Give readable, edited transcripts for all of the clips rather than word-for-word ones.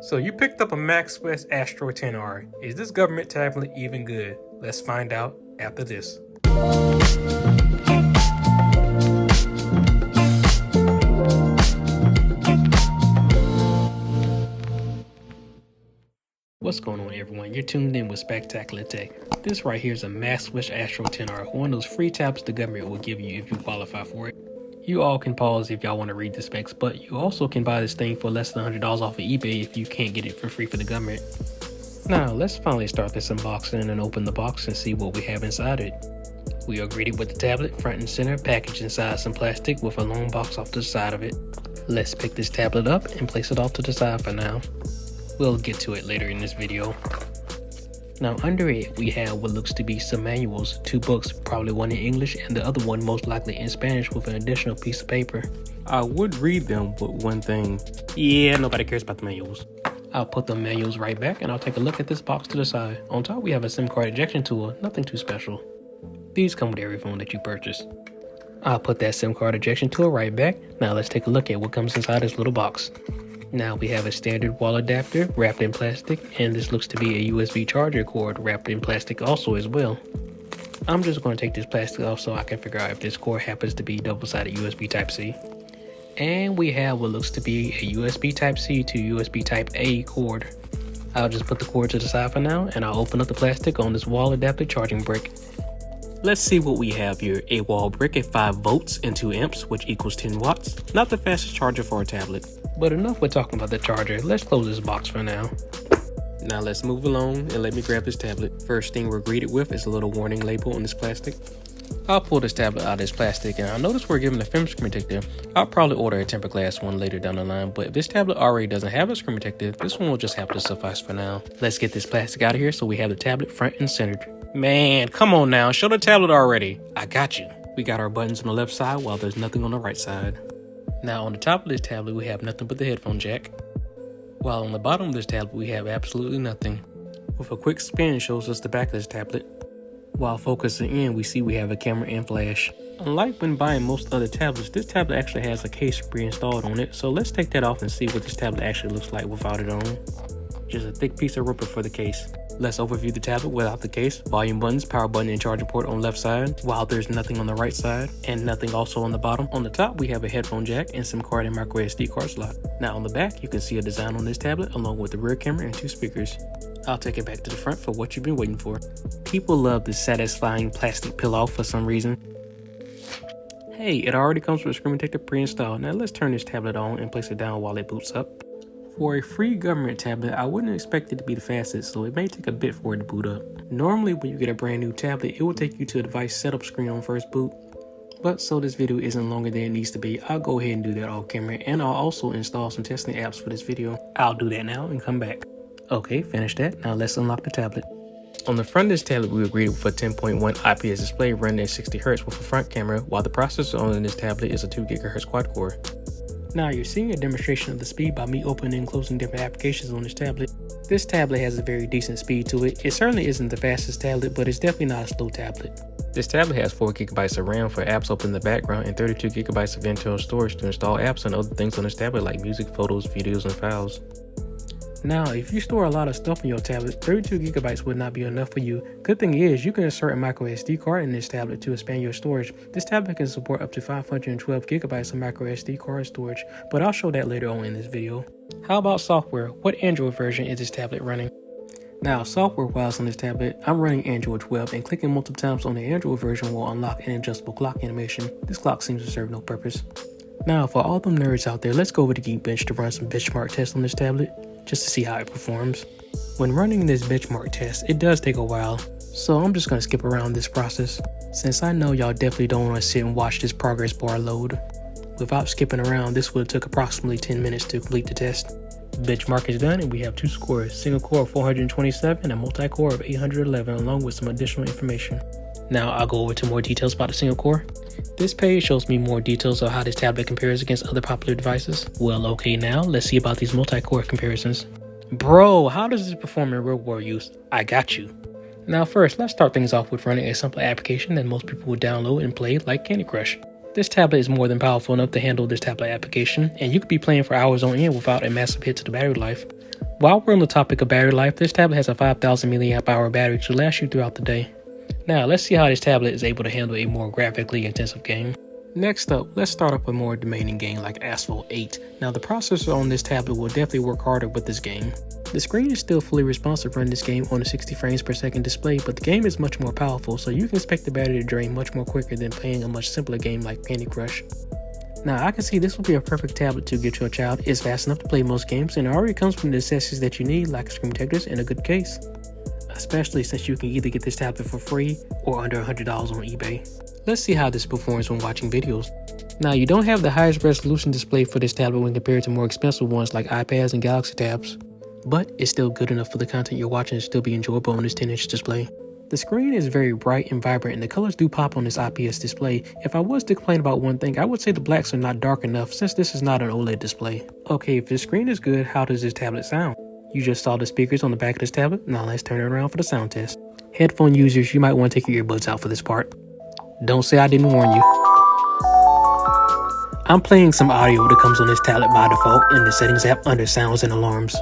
So you picked up a Maxwest Astro 10R. Is this government tablet even good? Let's find out after this. What's going on, everyone? You're tuned in with Spectacular Tech. This right here is a Maxwest Astro 10R, one of those free tablets the government will give you if you qualify for it. You all can pause if y'all want to read the specs, but you also can buy this thing for less than $100 off of eBay if you can't get it for free for the government. Now, let's finally start this unboxing and open the box and see what we have inside it. We are greeted with the tablet front and center, packaged inside some plastic with a long box off to the side of it. Let's pick this tablet up and place it off to the side for now. We'll get to it later in this video. Now under it, we have what looks to be some manuals, 2 books, probably one in English and the other one most likely in Spanish with an additional piece of paper. I would read them, but one thing, nobody cares about the manuals. I'll put the manuals right back and I'll take a look at this box to the side. On top we have a SIM card ejection tool, nothing too special. These come with every phone that you purchase. I'll put that SIM card ejection tool right back. Now let's take a look at what comes inside this little box. Now we have a standard wall adapter wrapped in plastic, and this looks to be a USB charger cord wrapped in plastic also as well. I'm just going to take this plastic off so I can figure out if this cord happens to be double-sided USB Type-C. And we have what looks to be a USB Type-C to USB Type-A cord. I'll just put the cord to the side for now, and I'll open up the plastic on this wall adapter charging brick. Let's see what we have here. A wall brick at 5 volts and 2 amps, which equals 10 watts. Not the fastest charger for a tablet. But enough with talking about the charger, let's close this box for now. Now let's move along and let me grab this tablet. First thing we're greeted with is a little warning label on this plastic. I'll pull this tablet out of this plastic, and I notice we're given a film screen protector. I'll probably order a tempered glass one later down the line, but if this tablet already doesn't have a screen protector, this one will just have to suffice for now. Let's get this plastic out of here so we have the tablet front and centered. Man, come on now, show the tablet already. I got you. We got our buttons on the left side while there's nothing on the right side. Now on the top of this tablet we have nothing but the headphone jack, while on the bottom of this tablet we have absolutely nothing. With a quick spin shows us the back of this tablet. While focusing in, we see we have a camera and flash. Unlike when buying most other tablets, this tablet actually has a case pre-installed on it, so let's take that off and see what this tablet actually looks like without it on. Just a thick piece of rubber for the case. Let's overview the tablet without the case. Volume buttons, power button, and charging port on the left side, while there's nothing on the right side, and nothing also on the bottom. On the top, we have a headphone jack and SIM card and MicroSD card slot. Now on the back, you can see a design on this tablet along with the rear camera and 2 speakers. I'll take it back to the front for what you've been waiting for. People love the satisfying plastic peel-off for some reason. Hey, it already comes with a screen protector pre-installed. Now let's turn this tablet on and place it down while it boots up. For a free government tablet, I wouldn't expect it to be the fastest, so it may take a bit for it to boot up. Normally, when you get a brand new tablet, it will take you to the device setup screen on first boot. But so this video isn't longer than it needs to be, I'll go ahead and do that off camera, and I'll also install some testing apps for this video. I'll do that now and come back. Okay, finished that. Now let's unlock the tablet. On the front of this tablet, we were greeted with a 10.1 IPS display running at 60Hz with a front camera, while the processor on this tablet is a 2 GHz quad core. Now you're seeing a demonstration of the speed by me opening and closing different applications on this tablet. This tablet has a very decent speed to it. It certainly isn't the fastest tablet, but it's definitely not a slow tablet. This tablet has 4 GB of RAM for apps open in the background and 32 GB of internal storage to install apps and other things on this tablet like music, photos, videos, and files. Now, if you store a lot of stuff on your tablet, 32 GB would not be enough for you. Good thing is, you can insert a microSD card in this tablet to expand your storage. This tablet can support up to 512 GB of microSD card storage, but I'll show that later on in this video. How about software? What Android version is this tablet running? Now, software-wise on this tablet, I'm running Android 12, and clicking multiple times on the Android version will unlock an adjustable clock animation. This clock seems to serve no purpose. Now, for all them nerds out there, let's go over to Geekbench to run some benchmark tests on this tablet, just to see how it performs. When running this benchmark test, it does take a while, so I'm just going to skip around this process, since I know y'all definitely don't want to sit and watch this progress bar load. Without skipping around, this would have took approximately 10 minutes to complete the test. Benchmark is done and we have 2 scores, single core of 427 and multi-core of 811, along with some additional information. Now I'll go over to more details about the single core. This page shows me more details of how this tablet compares against other popular devices. Well, okay, now let's see about these multi-core comparisons. Bro, how does this perform in real world use? I got you. Now first, let's start things off with running a simple application that most people would download and play, like Candy Crush. This tablet is more than powerful enough to handle this tablet application, and you could be playing for hours on end without a massive hit to the battery life. While we're on the topic of battery life, this tablet has a 5000 mAh battery to last you throughout the day. Now let's see how this tablet is able to handle a more graphically intensive game. Next up, let's start up a more demanding game like Asphalt 8. Now the processor on this tablet will definitely work harder with this game. The screen is still fully responsive running this game on a 60 frames per second display, but the game is much more powerful, so you can expect the battery to drain much more quicker than playing a much simpler game like Candy Crush. Now I can see this would be a perfect tablet to give to a child. It's fast enough to play most games and it already comes with the accessories that you need like screen protectors and a good case. Especially since you can either get this tablet for free or under $100 on eBay. Let's see how this performs when watching videos. Now you don't have the highest resolution display for this tablet when compared to more expensive ones like iPads and Galaxy tabs, but it's still good enough for the content you're watching to still be enjoyable on this 10-inch display. The screen is very bright and vibrant and the colors do pop on this IPS display. If I was to complain about one thing, I would say the blacks are not dark enough since this is not an OLED display. Okay, if the screen is good, how does this tablet sound? You just saw the speakers on the back of this tablet. Now let's turn it around for the sound test. Headphone users, you might want to take your earbuds out for this part. Don't say I didn't warn you. I'm playing some audio that comes on this tablet by default in the settings app under sounds and alarms.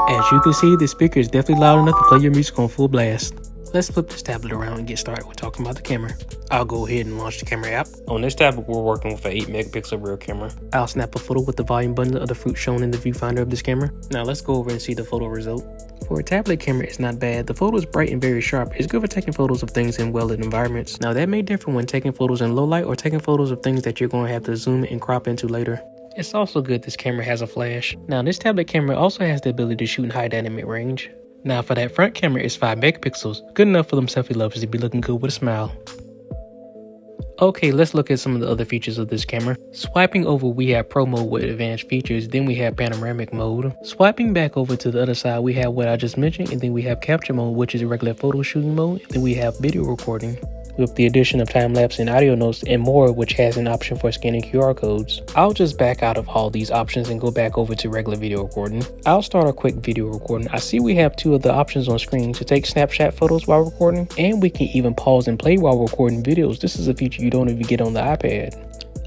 As you can see, the speaker is definitely loud enough to play your music on full blast. Let's flip this tablet around and get started with talking about the camera. I'll go ahead and launch the camera app. On this tablet, we're working with an 8 megapixel rear camera. I'll snap a photo with the volume button of the fruit shown in the viewfinder of this camera. Now let's go over and see the photo result. For a tablet camera, it's not bad. The photo is bright and very sharp. It's good for taking photos of things in well-lit environments. Now that may differ when taking photos in low light or taking photos of things that you're going to have to zoom and crop into later. It's also good this camera has a flash. Now this tablet camera also has the ability to shoot in high dynamic range. Now for that front camera, it's 5 megapixels, good enough for them selfie lovers to be looking good with a smile. Okay, let's look at some of the other features of this camera. Swiping over, we have Pro mode with advanced features, then we have panoramic mode. Swiping back over to the other side, we have what I just mentioned, and then we have capture mode, which is a regular photo shooting mode, and then we have video recording, with the addition of time-lapse and audio notes and more, which has an option for scanning QR codes. I'll just back out of all these options and go back over to regular video recording. I'll start a quick video recording. I see we have 2 of the options on screen to take snapshot photos while recording, and we can even pause and play while recording videos. This is a feature you don't even get on the iPad.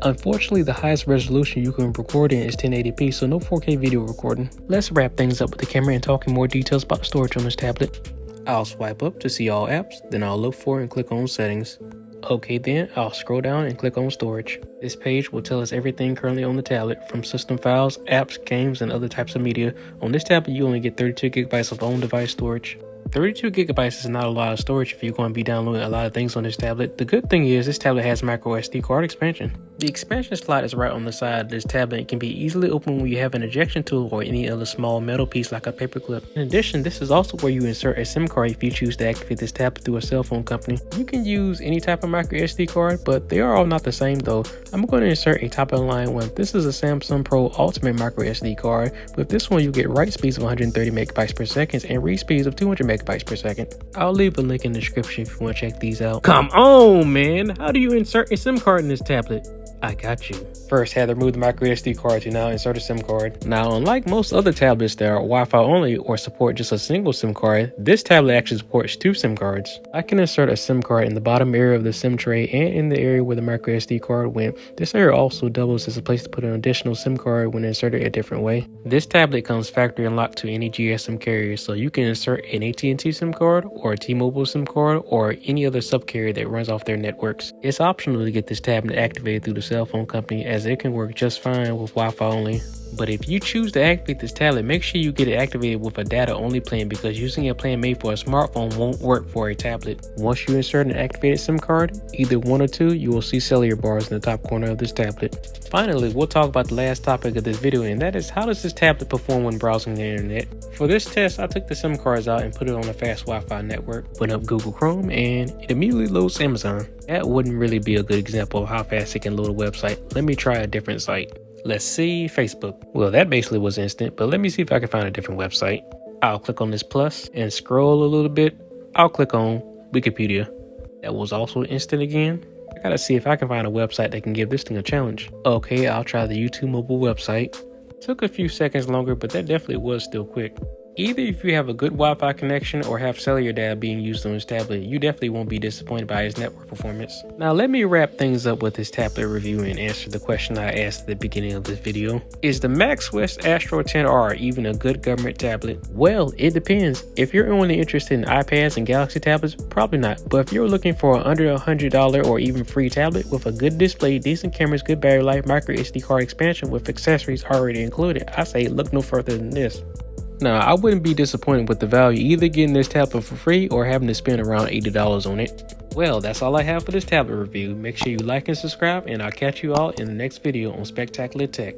Unfortunately, the highest resolution you can record in is 1080p, so no 4K video recording. Let's wrap things up with the camera and talk in more details about the storage on this tablet. I'll swipe up to see all apps, then I'll look for and click on settings. Okay, then I'll scroll down and click on storage. This page will tell us everything currently on the tablet, from system files, apps, games, and other types of media. On this tablet, you only get 32 gigabytes of on-device storage. 32 gigabytes is not a lot of storage if you're going to be downloading a lot of things on this tablet. The good thing is this tablet has MicroSD card expansion. The expansion slot is right on the side of this tablet and can be easily opened when you have an ejection tool or any other small metal piece like a paperclip. In addition, this is also where you insert a SIM card if you choose to activate this tablet through a cell phone company. You can use any type of MicroSD card, but they are all not the same though. I'm going to insert a top of the line one. This is a Samsung Pro Ultimate MicroSD card. With this one, you get write speeds of 130 megabytes per second and read speeds of 200 megabytes per second. I'll leave a link in the description if you want to check these out. Come on, man! How do you insert a SIM card in this tablet? I got you. First, had to remove the microSD card to now insert a SIM card. Now, unlike most other tablets that are Wi-Fi only or support just a single SIM card, this tablet actually supports 2 SIM cards. I can insert a SIM card in the bottom area of the SIM tray and in the area where the microSD card went. This area also doubles as a place to put an additional SIM card when inserted a different way. This tablet comes factory unlocked to any GSM carrier, so you can insert an AT&T SIM card or a T-Mobile SIM card or any other sub-carrier that runs off their networks. It's optional to get this tablet activated through the cell phone company, as it can work just fine with Wi-Fi only. But if you choose to activate this tablet, make sure you get it activated with a data only plan, because using a plan made for a smartphone won't work for a tablet. Once you insert an activated SIM card, either 1 or 2, you will see cellular bars in the top corner of this tablet. Finally, we'll talk about the last topic of this video, and that is how does this tablet perform when browsing the internet. For this test, I took the SIM cards out and put it on a fast Wi-Fi network, opened up Google Chrome, and it immediately loads Amazon. That wouldn't really be a good example of how fast it can load a website. Let me try a different site. Let's see, Facebook. Well, that basically was instant, but let me see if I can find a different website. I'll click on this plus and scroll a little bit. I'll click on Wikipedia. That was also instant again. I gotta see if I can find a website that can give this thing a challenge. Okay, I'll try the YouTube mobile website. Took a few seconds longer, but that definitely was still quick. Either if you have a good Wi-Fi connection or have cellular data being used on this tablet, you definitely won't be disappointed by its network performance. Now let me wrap things up with this tablet review and answer the question I asked at the beginning of this video. Is the Maxwest Astro 10R even a good government tablet? Well, it depends. If you're only interested in iPads and Galaxy tablets, probably not. But if you're looking for an under $100 or even free tablet with a good display, decent cameras, good battery life, microSD card expansion with accessories already included, I say look no further than this. Now, I wouldn't be disappointed with the value, either getting this tablet for free or having to spend around $80 on it. Well, that's all I have for this tablet review. Make sure you like and subscribe, and I'll catch you all in the next video on Spectacular Tech.